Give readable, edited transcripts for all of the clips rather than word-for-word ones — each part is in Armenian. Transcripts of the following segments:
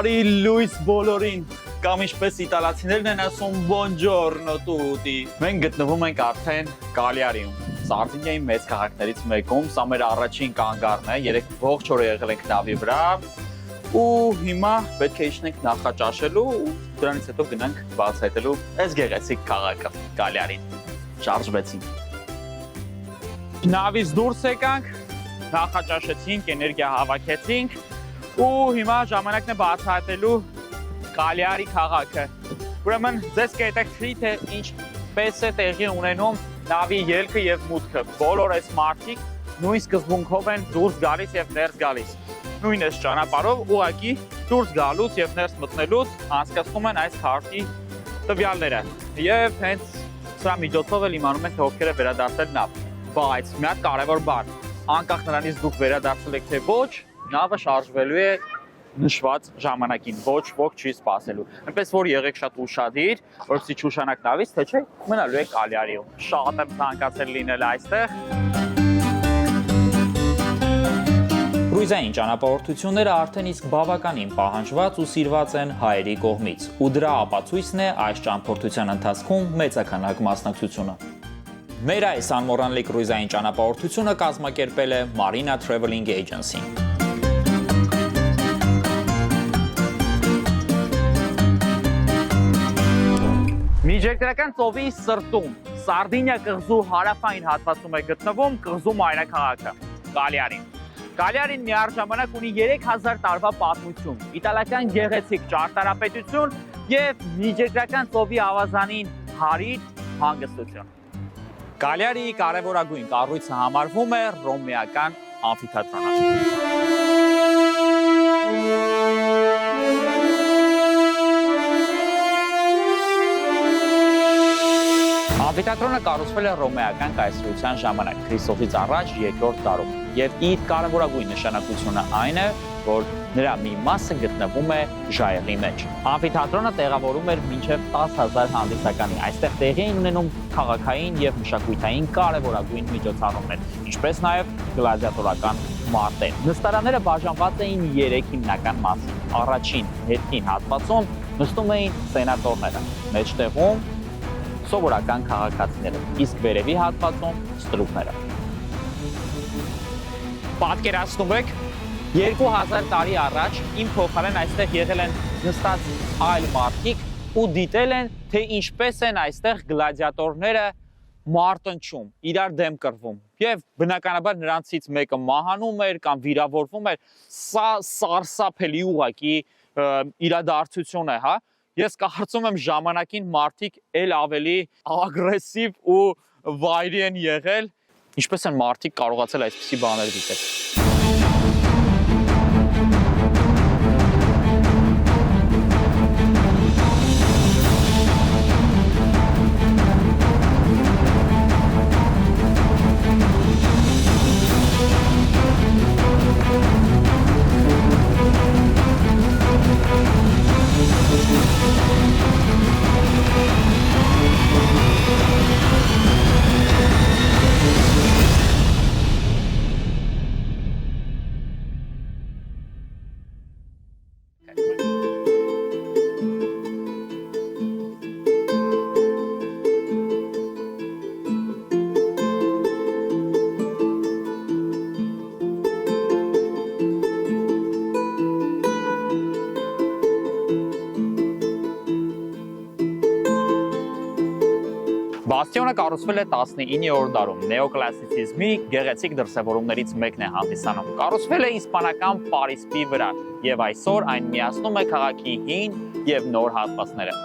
Բարի լույս բոլորին, կամ ինչպես իտալացիներն են ասում buongiorno tutti։ Մենք գտնվում ենք արդեն Կալիարիում, Սարդինիայի մեծ քաղաքներից մեկում, սա մեր առաջին կանգառն է, երեք ողջ օրը եղել ենք նավի վրա ու հիմա պետք է իջնենք նախաճաշելու ու դրանից հետո գնանք բացահայտելու այս գեղեցիկ քաղաքը Կալիարին։ Շարժվեցինք։ Նավից դուրս եկանք, նախաճաշեցինք, էներգիա հավաքեցինք ու հիմա ժամանակն է բացահայտելու Կալիարի քաղաքը։ Ուրեմն ձեզ կհետաքրքրի թե ինչպես է տեղի ունենում նավի ելքը եւ մուտքը։ Բոլոր այս մարդիկ նույն սկզբունքով են դուրս գալիս եւ ներս գալիս։ Նույն այս ճանապարհով ուղղակի դուրս գալուց եւ ներս մտնելուց անցկացնում են այս քարտի տվյալները։ Եվ հենց սրա միջոցով էլ իմանում են թե ովքեր է վերադարձել նավ։ Բայց մի հատ կարևոր բան, անկախ նրանից դուք վերադարձել եք թե ոչ, նավը շարժվելու է նշված ժամանակին, ոչ ոք չի սպասելու։ Այնպես որ եղեք շատ ուշադիր, որպեսզի չուշանաք նավից, թե չէ մնալու եք Կալիարիում։ Շատ եմ ցանկացել լինել այստեղ։ Կրուիզային ճանապարհորդությունները արդեն իսկ բավականին պահանջված ու սիրված են հայերի կողմից, ու դրա ապացույցն է այս ճամփորդության ընթացքում մեծաքանակ մասնակցությունը։ Մեր այս անմոռանալի կրուիզային ճանապարհորդությունը կազմակերպել է Marina Traveling Agency-ն։ Միջերկրական ծովի սրտում, Սարդինիա կղզու հարավային հատվածում է գտնվում կղզու մայրաքաղաքը Կալիարին։ Կալիարին միառժամանակ ունի 3000 տարվա պատմություն, իտալական գեղեցիկ ճարտարապետություն եւ միջերկրական ծովի ավազանին հարիր հանգստություն։ Կալիարիի կարևորագույն կառույցը համարվում է ռոմեական ամֆիթատրոնը։ Ամֆիթատրոնը կառուցվել է ռոմեական կայսրության ժամանակ, Քրիստոսից առաջ 2-րդ դարում, եւ իր կարևորագույն նշանակությունը այն է, որ նրա մի մասը գտնվում է ժայռի մեջ։ Ամֆիթատրոնը տեղավորում էր մինչև 10000 հանդիսականի։ Այստեղ տեղի էին ունենում քաղաքային եւ մշակութային կարևորագույն միջոցառումներ, ինչպես նաեւ գլադիատորական մարտեր։ Նստարանները բաժանված էին 3 հիմնական մասի։ Առաջին հետքին հատվածում նստում էին սենատորները, մեջտեղում սովորական քաղաքացիները, իսկ վերևի հատվածում ստրուկները։ Պատկերացնում եք, 2000 տարի առաջ իմ փոխարեն այստեղ եղել են նստած այլ մարդիկ ու դիտել են, թե ինչպես են այստեղ գլադիատորները մարտնչում, իրար դեմ կռվում։ Եվ բնականաբար նրանցից մեկը մահանում էր կամ վիրավորվում էր։ Սա սարսափելի ուղղակի իրադարձություն է, հա։ Ես կարծում եմ ժամանակին մարդիկ էլ ավելի ագրեսիվ ու վայրի են եղել, ինչպես են մարդիկ կարողացել այսպիսի բաներ դիտել։ Բաստիոնը կառուցվել է 19-րդ դարում, նեոկլասիցիզմի գեղեցիկ դրսևորումներից մեկն է հանդիսանում։ Կառուցվել է իսպանական պարիսպի վրա եւ այսօր այն միացնում է քաղաքի հին եւ նոր հատվածները։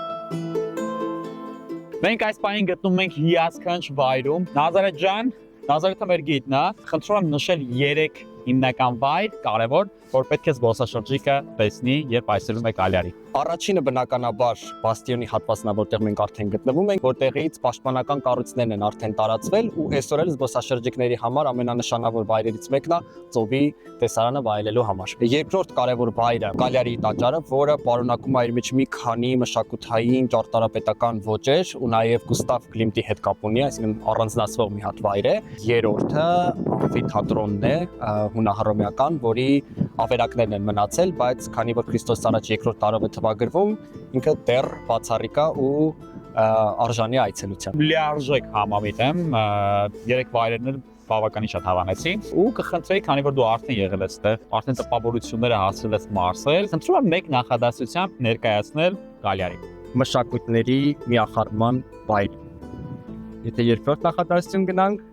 Մենք այս պահին գտնվում ենք հիասքանչ վայրում։ Նազարեթ ջան, Նազարեթը մեր գիդն է, խնդրում եմ նշել 3 հիմնական վայր, կարևոր, որ պետք է զբոսաշրջիկը տեսնի, երբ այցելում է Կալիարի։ Առաջինը բնականաբար Բաստիոնի հատվածն է, որտեղ մենք արդեն գտնվում ենք, որտեղից պաշտպանական կառույցներն են արդեն տարածվել ու այսօր էլ զբոսաշրջիկների համար ամենանշանավոր վայրերից մեկն է ծովի տեսարանը վայելելու համար։ Երկրորդ կարևոր վայրը Կալիարիի տաճարը, որը պարունակում է իր մեջ մի քանի մշակութային ճարտարապետական ոճեր ու նաև Գուստավ Կլիմտի հետ կապ ունի, այսինքն առանձնացվող մի հատ վայր է։ Երրորդը ամֆիթատրոնն է, հունահռոմեական, որի ավերակներն են մնացել, բայց քանի որ Քրիստոս առաջ երկրորդ տարով է թվագրվում, ինքը դեռ բացառիկ է ու արժանի այցելության։ Լիարժեք համամիտ եմ, երեք վայրերն էլ բավականին շատ հավանեցի ու կխնդրեի, քանի որ դու արդեն եղել ես այդտեղ, արդեն տպավորությունները հասցրել ես մարսել, խնդրում եմ մեկ նախադասությամբ ներկայացնել Կալիարի մշակույթների միախառնման վայր։ Եթե երկրորդ նախադասություն գնանք,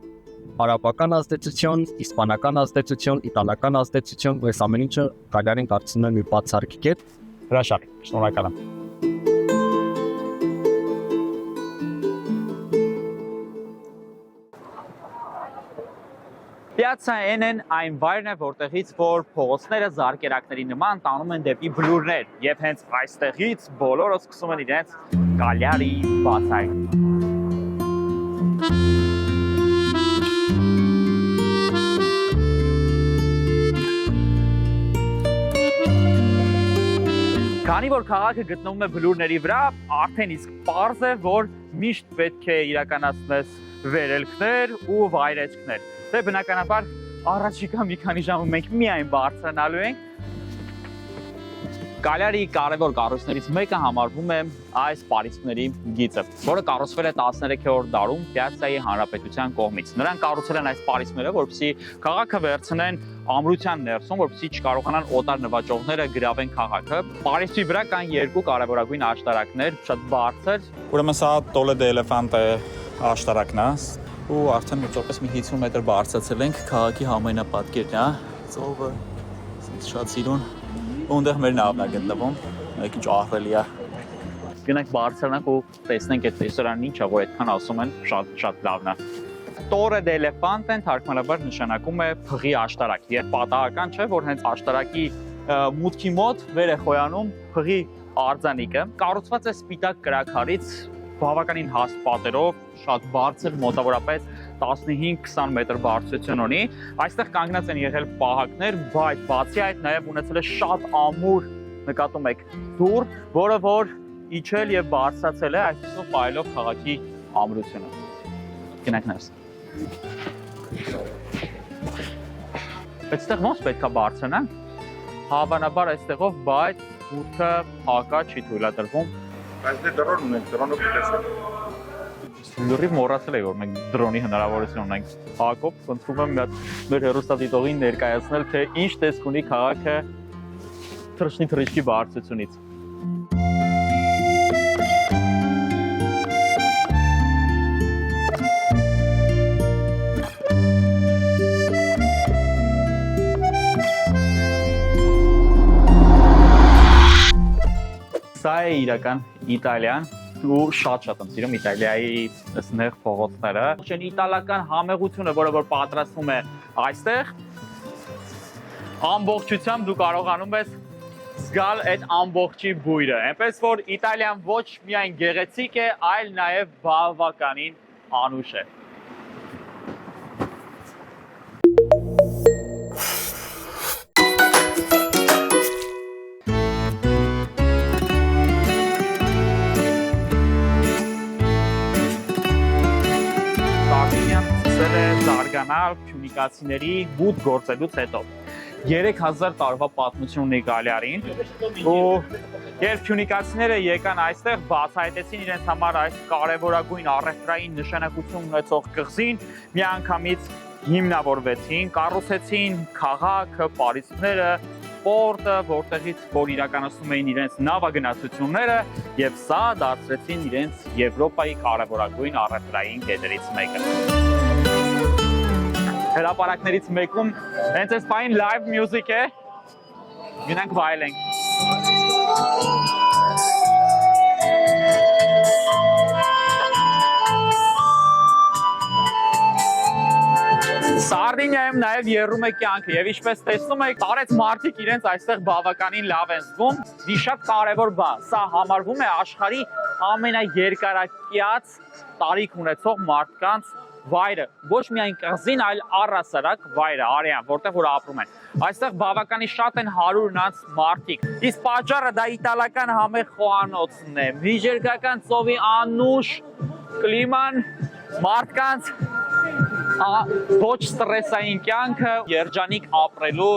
արաբական ազդեցություն, իսպանական ազդեցություն, իտալական ազդեցություն, ու այս ամեն ինչը Կալիարին կարծում եմ մի բացառիկ կետ։ հրաշալի, շնորհակալ եմ։ Պիացա Էնեն այն վայրն է, որտեղից որ փողոցները զարկերակների նման տանում են դեպի բլուրներ, եւ հենց այստեղից բոլորը սկսում են իրենց Կալիարի բացայգը։ Քանի որ քաղաքը գտնվում է բլուրների վրա, արդեն իսկ պարզ է, որ միշտ պետք է իրականացնես վերելքներ ու վայրեջքներ։ Դե բնականաբար առաջիկա մի քանի ժամում մենք միայն բարձրանալու ենք։ Կալիարի կարևոր կառույցներից մեկը համարվում է այս պարիսպների գիծը, որը կառուցվել է 13-րդ դարում Պիացայի Հանրապետության կողմից։ Նրանք կառուցել են այս պարիսպները, որպեսզի քաղաքը վերցնեն ամրության ներսում, որպեսզի չկարողանան օտար նվաճողները գրավեն քաղաքը։ Պարիսպի վրա կան երկու կարևորագույն աշտարակներ, շատ բարձր։ Ուրեմն սա Տոլե դե Էլեֆանտե աշտարակն է, ու արդեն մոտավորապես մի 50 մետր բարձրացել ենք քաղաքի համայնապատկերն է, ծովը շատ սիրուն, ու այնտեղ մեր նավն է գտնվում, մեկ ինչ ահռելի է։ Գնանք բարձրանանք ու տեսնենք այդ ռեստորանն ինչ է, որ այդքան ասում են, շատ լավն է։ Տորե դե Էլեֆանտեն թարգմանաբար նշանակում է փղի աշտարակ, եւ պատահական չէ, որ հենց աշտարակի մուտքի մոտ վեր է խոյանում փղի արձանիկը, կառուցված է սպիտակ կրաքարից, բավականին հաստ պատերով, շատ բարձր, մոտավորապես 15-20 մետր բարձրություն ունի։ Այստեղ կանգնած են եղել պահակներ, բայց բացի այդ նաև ունեցել է շատ ամուր, նկատում եք, դուռ, որը որ իջել եւ բարձրացել է, այսպեսով պայելով քաղաքի ամրությունը։ Գնանք ներս։ Այստեղ ոնց պետք է բարձրանանք։ Հավանաբար այստեղով, բայց դուրքը հակա չի թույլատրվում։ Բայց դե դրոն ունենք, դրոնով տեսեք։ Լուրի մոռացել էի, որ մենք դրոնի հնարավորություն ունենք։ Հակոբ, խնդրում եմ մի հատ մեր հեռուստադիտողին ներկայացնել, թե ինչ տեսք ունի քաղաքը թռչնի բարձրությունից։ Սա է իրական Իտալիան ու շատ եմ սիրում Իտալիայի նեղ փողոցները։ Իտալական համեղությունը, որը որ պատրաստվում է այստեղ, ամբողջությամբ դու կարողանում ես զգալ այդ ամբողջի բույրը։ Այնպես որ Իտալիան ոչ միայն գեղեցիկ է, այլ նաև բավականին անուշ է։ Զարգանալ փյունիկացիների մուտ գործելուց հետո 3000 տարվա պատմություն ունի Կալիարին ու երբ փյունիկացիները եկան այստեղ բացահայտեցին իրենց համար այս կարևորագույն առևտրային նշանակություն ունեցող կղզին, միանգամից հիմնավորվեցին, կառուցեցին քաղաքը, պարիսպները, պորտը, որտեղից որ իրականացնում էին իրենց նավագնացությունները եւ սա դարձրեցին իրենց Եվրոպայի կարևորագույն առևտրային կետերից մեկը։ Հրապարակներից մեկում հենց այս պահին live music է, գնանք վայելենք։ Սարդինիայում նաև եռում է կյանքը եւ ինչպես տեսնում եք, տարեց մարդիկ իրենց այստեղ բավականին լավ են զգում։ Մի շատ կարևոր բան, սա համարվում է աշխարհի ամենաերկարակյաց տարիք ունեցող մարդկանց վայրը, ոչ միայն կղզին, այլ առհասարակ վայրը, Արիան, որտեղ որ ապրում են։ Այստեղ բավականին շատ են 100-ից մարդիկ։ Իսկ պատճառը դա իտալական համեղ խոհանոցն է, միջերկրական ծովի անուշ կլիման, մարդկանց ոչ ստրեսային կյանքը, երջանիկ ապրելու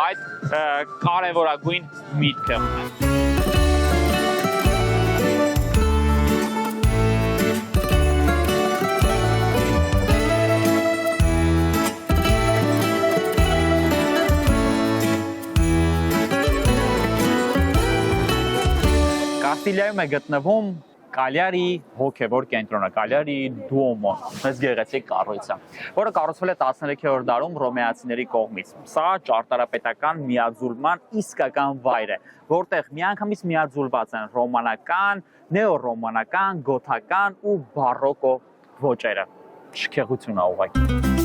այդ կարևորագույն միտքը։ Կաստիլիայում է գտնվում Կալյարի հոգևոր կենտրոնը, Կալյարի Դուոմո, մեծ գեղեցիկ կառույցը, որը կառուցվել է 13-րդ դարում ռոմեացիների կողմից։ Սա ճարտարապետական միաձուլման իսկական վայր է, որտեղ միանգամից միաձուլված են ռոմանական, նեոռոմանական, գոթական ու բարոկո ոճերը։ Շքեղություն է ուղղակի։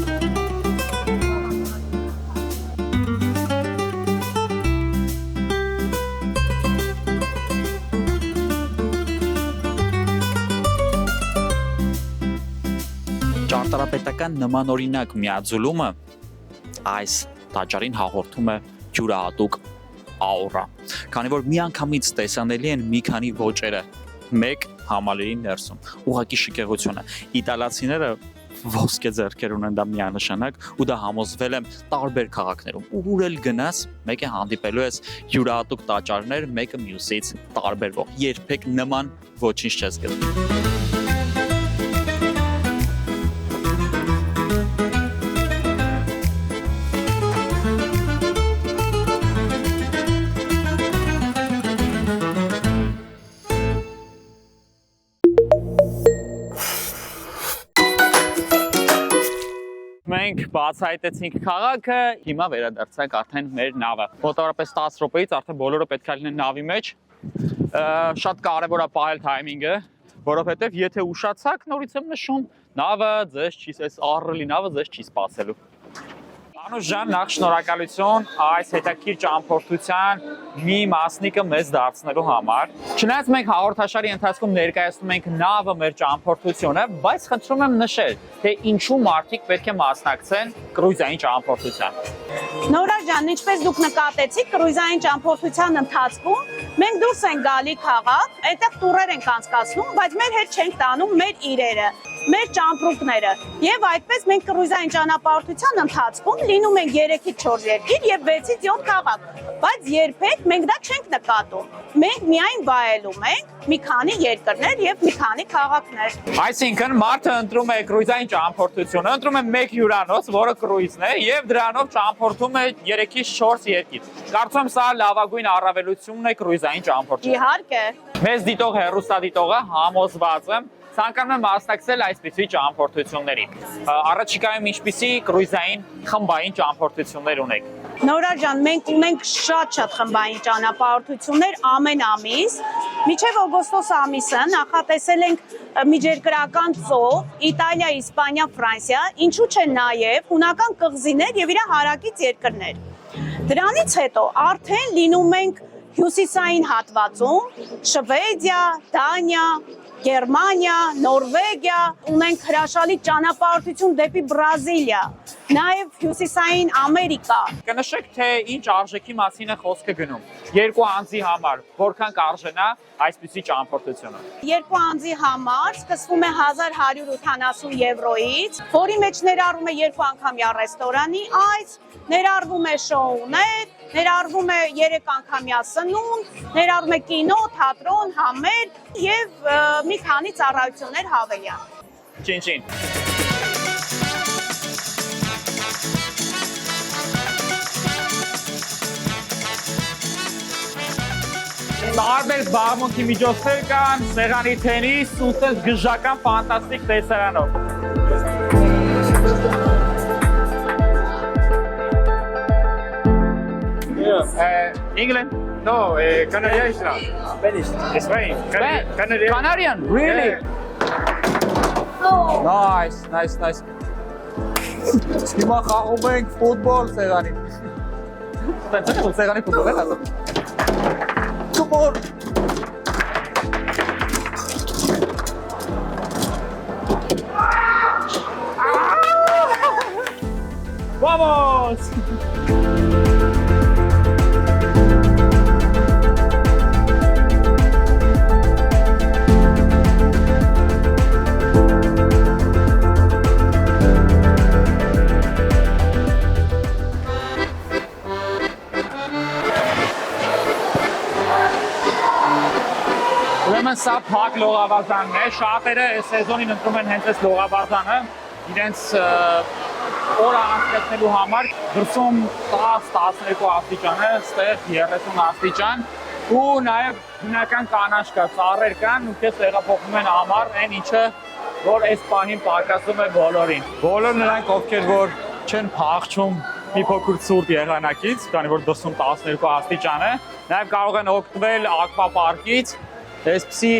Ճարտարապետական նմանօրինակ միաձուլումը այս տաճարին հաղորդում է յուրահատուկ աուրա, քանի որ միանգամից տեսանելի են մի քանի ոճերը մեկ համալիրի ներսում, ուղղակի շքեղություն է։ Իտալացիները ոսկե ձեռքեր ունեն դա միանշանակ ու դա համոզվել եմ տարբեր քաղաքներում։ Ուր էլ գնաս, մեկ է հանդիպելու ես յուրահատուկ տաճարներ, մեկը մյուսից տարբերվող։ Երբեք նման ոչինչ չես գտնում։ Մենք բացահայտեցինք քաղաքը, հիմա վերադարձանք արդեն մեր նավը։ Մոտավորապես 10 րոպեից արդեն բոլորը պետք է լինեն նավի մեջ։ Շատ կարևոր է պահել թայմինգը, որովհետև եթե ուշացաք, նորից եմ նշում, նավը ձեզ չի, այս ահռելի նավը ձեզ չի սպասելու։ Անուշ ջան, նախ շնորհակալություն այս հետաքրքիր ճամփորդության մի մասնիկը մեզ դարձնելու համար։ Չնայած մենք հաղորդաշարի ընթացքում ներկայացնում ենք նավը մեր ճամփորդությունը, բայց խնդրում եմ նշել, թե ինչու մարդիկ պետք է մասնակցեն կրուիզային ճամփորդության։ Նորա ջան, ինչպես դուք նկատեցիք, կրուիզային ճամփորդության ընթացքում մենք դուրս ենք գալի քաղաք, այդտեղ տուրեր ենք անցկացնում, բայց մեր հետ չենք տանում մեր իրերը, մեր ճամփորդները։ Եվ այդպես մենք կրուիզային ճանապարհորդության ընթացքում լինում ենք 3-ից 4 երկիր եւ 6-ից 7 քաղաք, բայց երբեք մենք դա չենք նկատում։ Մենք միայն վայելում ենք մի քանի երկրներ եւ մի քանի քաղաքներ։ Այսինքն մարդը ընտրում է կրուիզային ճամփորդությունը, ընտրում է մեկ հյուրանոց, որը կրուիզն է, եւ դրանով ճամփորդում է 3-ից 4 երկիր։ Կարծում եմ սա լավագույն առավելությունն է կրուիզային ճամփորդության։ Իհարկե։ Մեզ դիտող հեռուստադիտողը համոզված եմ ցանկանում եմ մասնակցել այսպիսի ճամփորդությունների։ Առաջիկայում ինչպիսի կրուիզային խմբային ճամփորդություններ ունեք։ Նորա ջան, մենք ունենք շատ խմբային ճանապարհորդություններ ամեն ամիս։ Մինչև օգոստոս ամիսը նախատեսել ենք միջերկրական ծով, Իտալիա, Իսպանիա, Ֆրանսիա, ինչու՞ չէ նաև հունական կղզիներ եւ իր հարակից երկրներ։ Դրանից հետո արդեն լինում ենք հյուսիսային հատվածում, Շվեդիա, Դանիա, Գերմանիա, Նորվեգիա, ունենք հրաշալի ճանապարհորդություն դեպի Բրազիլիա, նաև հյուսիսային Ամերիկա։ Կնշեք, թե ինչ արժեքի մասին է խոսքը գնում։ Երկու անձի համար որքան կարժենա այսպիսի ճամփորդությունը։ Երկու անձի համար սկսվում է 1180 եվրոից, որի մեջ ներառում է 2 անգամյա ռեստորանի այց, ներառվում է շոուներ, ներառվում է 3 անգամյա սնունդ, ներառվում է կինո, թատրոն, համեր եւ մի քանի ծառայություններ հավելյալ։ Չին։ Տարբեր զբաղմունքի միջոցներ կան, սեղանի թենիս ու գժական ֆանտաստիկ տեսարանով։ England? No, Canarian. Spanish. Spain. Canarian. Canarian, really? Nice. Հիմա խաղում ենք ֆուտբոլ սեղանի։ Տենց սեղանի ֆուտբոլ է ասում։ Ֆուտբոլ։ Vamos! Սա փակ լողավազանն է, շատերը այս սեզոնին ընտրում են հենց այս լողավազանը իրենց օրը անցկացնելու համար, դրսում 10-12 աստիճան է, ստեղ 30 աստիճան ու նաև բնական կանաչ կա, ծառեր կան ու քեզ տեղափոխում են ամառ, այն ինչը որ այս պահին պակասում է բոլորին։ Բոլոր նրանք ովքեր որ չեն փախչում մի փոքր ցուրտ եղանակից, քանի որ դրսում 12 աստիճան է, նաև կարող են օգտվել ակվապարկից, այսպիսի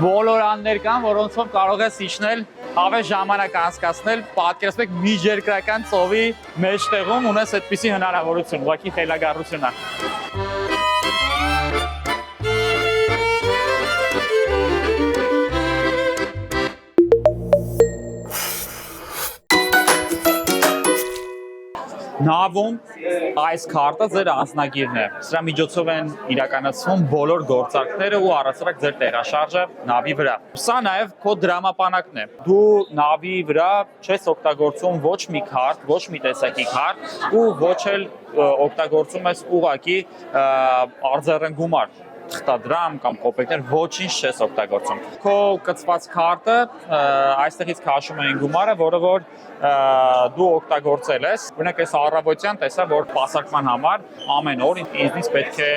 ոլորաններ կան, որոնցով կարող ես իջնել, հավես ժամանակ անցկացնել, պատկերացրեք միջերկրական ծովի մեջտեղում ունես այդպիսի հնարավորություն, ուղղակի խելագարություն է։ Նավում այս քարտը ձեր անձնագիրն է։ Սրա միջոցով են իրականացվում բոլոր գործարքները ու առասարակ ձեր տեղաշարժը նավի վրա։ Սա նաև քո դրամապանակն է։ Դու նավի վրա չես օգտագործում ոչ մի քարտ, ոչ մի տեսակի քարտ ու ոչ էլ օգտագործում ես ուղակի արձերն գումար։ Թղթադրամ կամ կոպեկներ ոչինչ չես օգտագործում։ Քո կցված քարտը այստեղից քաշում են գումարը, որը որ դու օգտագործել ես։ Օրինակ այս առավոտյան տեսա, որ պասարկման համար ամեն օր ինձնից պետք է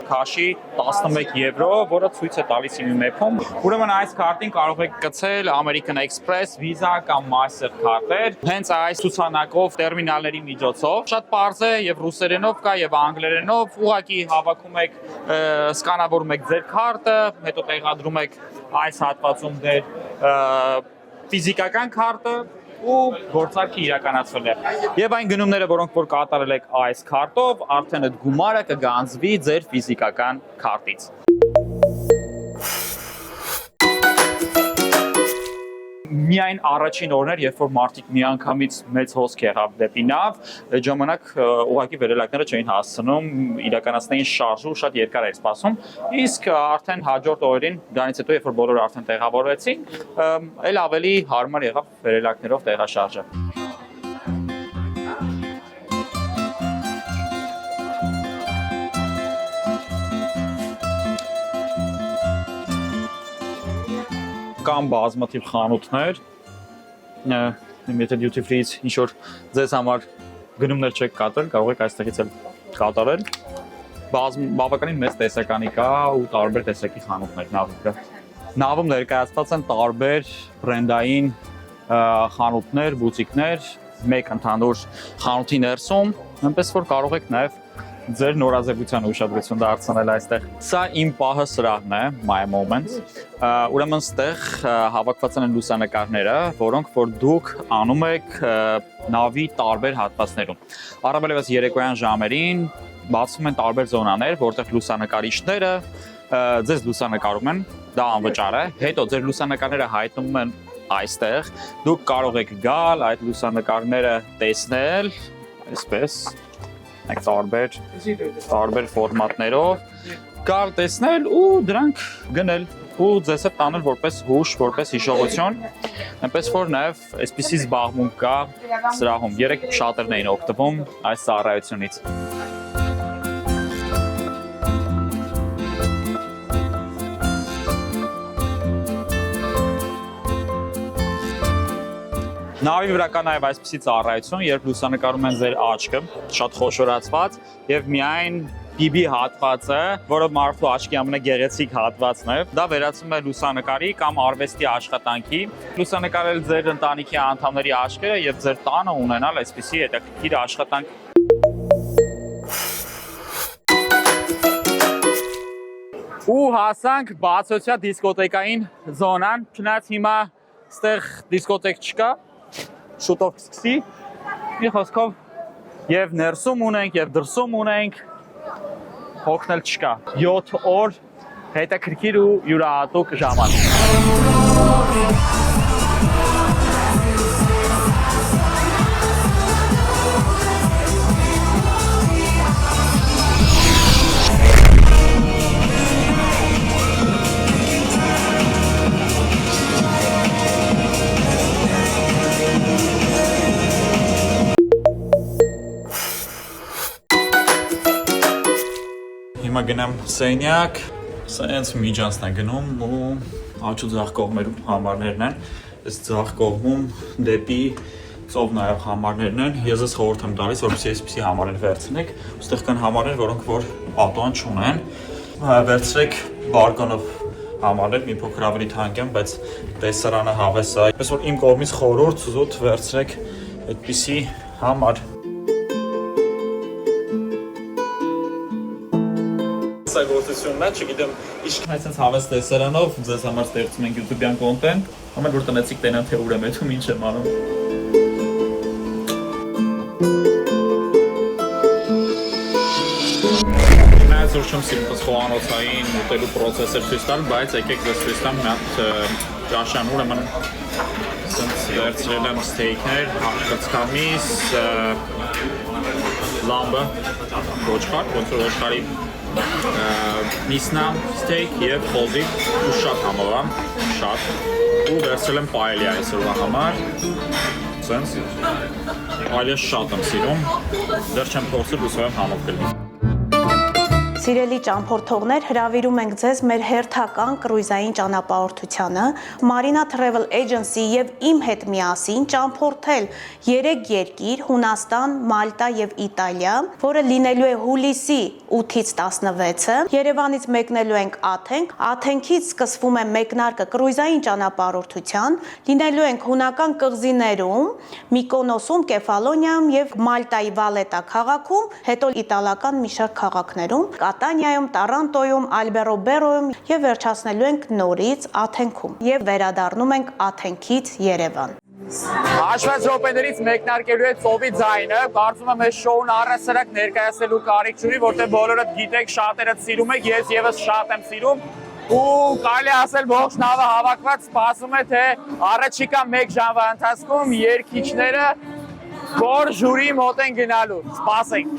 քաշի 11 եվրո, որը ցույց է տալիս իմ մեփում։ Ուրեմն այս քարտին կարող եք գցել American Express, Visa կամ Master քարտեր։ Հենց այս ցուցանակով տերմինալների միջոցով շատ պարզ է եւ ռուսերենով կա եւ անգլերենով, ուղղակի հավաքում եք սկանավորում եք ձեր քարտը, հետո տեղադրում եք այս հատվածում ձեր ֆիզիկական քարտը ու գործարքի իրականացվել է։ Եվ այն գնումները, որոնք որ կատարել եք այս քարտով, արդեն այդ գումարը կգանձվի ձեր ֆիզիկական քարտից։ Միայն առաջին օրն էր, երբ որ մարդիկ միանգամից մեծ հոսք եղավ դեպի նավ, այդ ժամանակ ուղղակի վերելակները չէին հասցնում, իրականացնեին շարժը ու շատ երկար էր սպասում, իսկ արդեն հաջորդ օրերին, դրանից հետո երբ որ բոլորը արդեն տեղավորվեցին, այլ ավելի հարմար եղավ վերելակներով տեղաշարժը։ Կամ բազմաթիվ խանութներ, եթե duty free-ից ինչ-որ ձեզ համար գնումներ չեք կատարել, կարող եք այստեղից էլ կատարել։ Բավականին մեծ տեսականի կա ու տարբեր տեսակի խանութներ նավի վրա։ Նավում ներկայացված են տարբեր բրենդային խանութներ, բուտիկներ, մեկ ընդհանուր խանութի ներսում, այնպես որ կարող եք նաև ձեր նորաձևության ուշադրություն դարձնել այստեղ։ Սա իմ պահը սրահն է, my moment։ Ուրեմն ստեղ հավաքված են լուսանկարները, որոնք որ դուք անում եք նավի տարբեր հատվածներում։ Առավելևս երեկոյան ժամերին բացվում են տարբեր զոնաներ, որտեղ լուսանկարիչները ձեզ լուսանկարում են, դա անվճար է։ Հետո ձեր լուսանկարները հայտնվում են այստեղ։ Դուք կարող եք գալ, այդ լուսանկարները տեսնել, այսպես տարբեր ֆորմատներով գալ տեսնել ու դրանք գնել ու ձեզ հետ տանել որպես հուշ, որպես հիշողություն, այնպես որ նաև այսպիսի զբաղմունք կա սրահում։ Երեք շատերն էին օգտվում այս ծառայությունից։ Նավի վրա կա նաև այսպիսի ծառայություն, երբ լուսանկարում են ձեր աչքը, շատ խոշորացված եւ միայն բիբի հատվածը, որը մարդու աչքի ամենագեղեցիկ հատվածն է, դա վերածվում է լուսանկարի կամ արվեստի աշխատանքի, լուսանկարել ձեր ընտանիքի անդամների աչքերը եւ ձեր տանը ունենալ այսպիսի հետաքրքիր աշխատանք։ Ու հասանք բացօթյա դիսկոտեկային զոնան, չնայած հիմա ստեղ դիսկոտեք չկա, շուտով կսկսի, մի խոսքով եւ ներսում ունենք եւ դրսում ունենք, հոգնել չկա, 7 օր հետաքրքիր ու յուրահատուկ ժամանակ։ Հիմա գնամ սենյակ, Սենց միջանցն է գնում ու աչու ձախ կողմերում համարներն են, այս ձախ կողմում դեպի ծով նաև համարներն են, ես ես խորհուրդ եմ տալիս, որպեսզի այսպիսի համարներ վերցնեք, ուստեղ կան համարներ, որոնք որ պատոհան չունեն, վերցրեք բարգանով համարներ, մի փոքր ավելի թանկ են, բայց տեսարանը հավես է, այսպես որ իմ կողմից խորհուրդ զուտ վերցրեք այդպիսի համար։ Գործությունն է, չգիտեմ, իսկ այսպես հավես տեսարանով ձեզ համար ստեղծում ենք YouTube-յան կոնտենտ, ամեն որ տնեցիք տենան թե ուր եմ եթում, ինչ եմ անում։ Հիմա ես ուշում սիրում խոհանոցային ուտելու պրոցեսը ցույց տալ, բայց եկեք ձեզ ցույց տամ մի հատ ճաշան, ուրեմն ասենց վերցրել եմ ստեյքներ, կծկամիս, լամբը, ոչխար, ոնց որ ոչխարի միսնա, ստեյք և խոզիկ ու շատ համով շատ ու վերցրել եմ պայելիա այսօրվա համար սենց պայելիա շատ եմ սիրում դեռ չեմ փորձել հուսով եմ համով կլինի Սիրելի ճամփորդողներ, հրավիրում ենք ձեզ մեր հերթական կրուիզային ճանապարհորդությանը Marina Travel Agency եւ իմ հետ միասին ճամփորդել 3 երկիր՝ Հունաստան, Մալտա եւ Իտալիա, որը լինելու է հուլիսի 8-ից 16-ը։ Երևանից մեկնելու ենք Աթենք, Աթենքից սկսվում է մեկնարկը կրուիզային ճանապարհորդության, լինելու ենք հունական կղզիներում, Միկոնոսում, Կեֆալոնիայում եւ Մալտայի Վալետա քաղաքում, հետո իտալական մի շարք քաղաքներում Կատանիայում, Տարանտոյում, Ալբերոբերոյում եւ վերջացնելու ենք նորից Աթենքում եւ վերադառնում ենք Աթենքից Երևան։ Հաշվեց րոպեներից մեկնարկելու է ծովի ձայնը, կարծում եմ այս շոուն առհասարակ ներկայացնելու կարիք չունի, որտեղ բոլորդ գիտեք, շատերդ սիրում եք, ես եւս շատ եմ սիրում ու կարելի ասել ողջ նավը հավաքված սպասում է թե առաջիկա 1 ժամվա ընթացքում երգիչները որ ժյուրի մոտ են գնալու, սպասենք։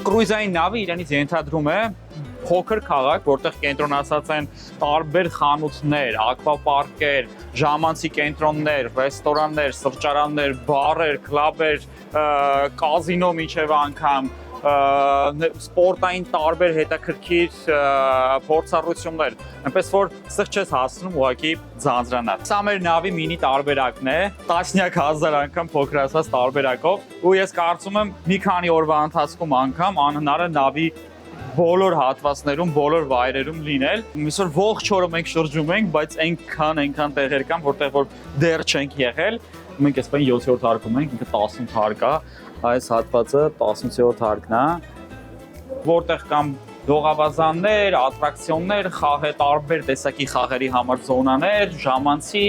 Կրուիզային նավը իրենից ենթադրում է փոքր քաղաք, որտեղ կենտրոնացած են տարբեր խանութներ, ակվապարկեր, ժամանցի կենտրոններ, ռեստորաններ, սրճարաններ, բարեր, կլաբեր, կազինո միջև անգամ, սպորտային տարբեր հետաքրքիր փորձառություններ, այնպես որ ստեղ չես հասնում ուղղակի ձանձրանալ։ Սա մեր նավի մինի տարբերակն է, տասնյակ հազար անգամ փոքրացած տարբերակով, ու ես կարծում եմ մի քանի օրվա ընթացքում անգամ անհնար է նավի բոլոր հատվածներում, բոլոր վայրերում լինել։ Այսօր ողջ օրը մենք շրջում ենք, բայց այնքան տեղեր կան, որտեղ որ դեռ չենք եղել։ Մենք այսպես 7-րդ հարկում ենք, ինքը 18 հարկ է, այս հատվածը 18-րդ հարկն է, որտեղ կան դողավազաններ, ատրակցիոններ, տարբեր տեսակի խաղերի համար զոնաներ, ժամանցի,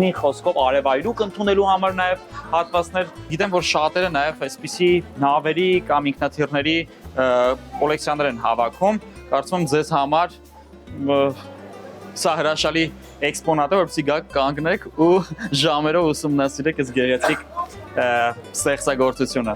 մի խոսքով արևայրուք ընդունելու համար նաև հատվածներ։ Գիտեմ, որ շատերը նաև այսպիսի նավերի կամ ինքնաթիռների կոլեկցիաներ են հավաքում, կարծում եմ ձեզ համար սա հրաշալի էքսպոնատ է, որպեսզի գաք կանգնեք ու ժամերով ուսումնասիրեք այս գեղեցիկ ստեղծագործությունը։